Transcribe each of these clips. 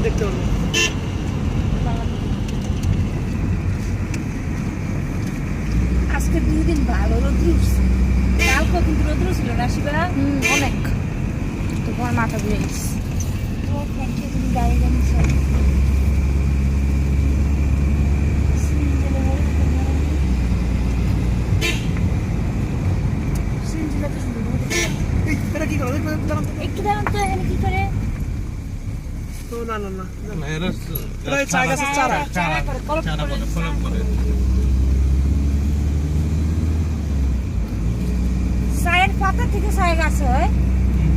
দেখতে পারবো। আজকে 2 দিন ভালো রোদ্র উঠছে, কালকে কিন্তু রোদ্র ছিল না শিবা। অনেক তোমার মাথা ঘুরে গেছে। তো থ্যাংক ইউ, তুমি গাড়ি জানিস। এই, এটা কি করে? দেখবেন, দাঁড়ান তো। একটু দাঁড়ান তো, এখানে কি করে? ও, না না না, না, এরা এটা ওই চা গাছের চারা। চারা করে, কলম চারা করে, বলে, কলম করে। চায়ের পাতা থেকে চায় গাছ হয়।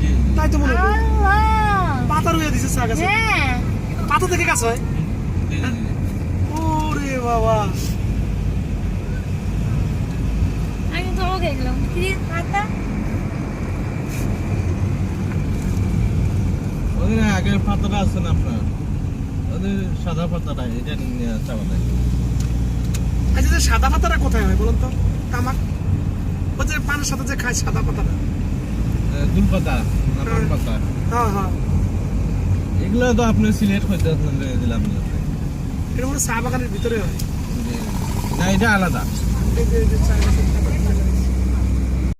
জি, জি। তাই তো মনে হয়। আল্লাহ, পাতা রুয়ে দিছে চা গাছে। হ্যাঁ পাতা থেকে গাছ হয়। জি, জি, জি। ওরে বাবা, আমি তো অবাক হয়ে গেলাম, কি পাতা? ওদের আগের পাতাটা আছে না আপনার, ওদের সাদা পাতাটা এটা নিয়ে চা বানায়। আচ্ছা, যে সাদা পাতাটা কোথায় হয় বলুন তো? তামাক, ওই যে পানের সাথে যে খায় সাদা পাতাটা। দুল পাতা না পান পাতা, হ্যাঁ হ্যাঁ, এগুলো তো আপনি সিলেক্ট করতে দিলাম না। এটা মনে হয় চা বাগানের ভিতরে হয়। না, এটা আলাদা। এই যে চা গাছের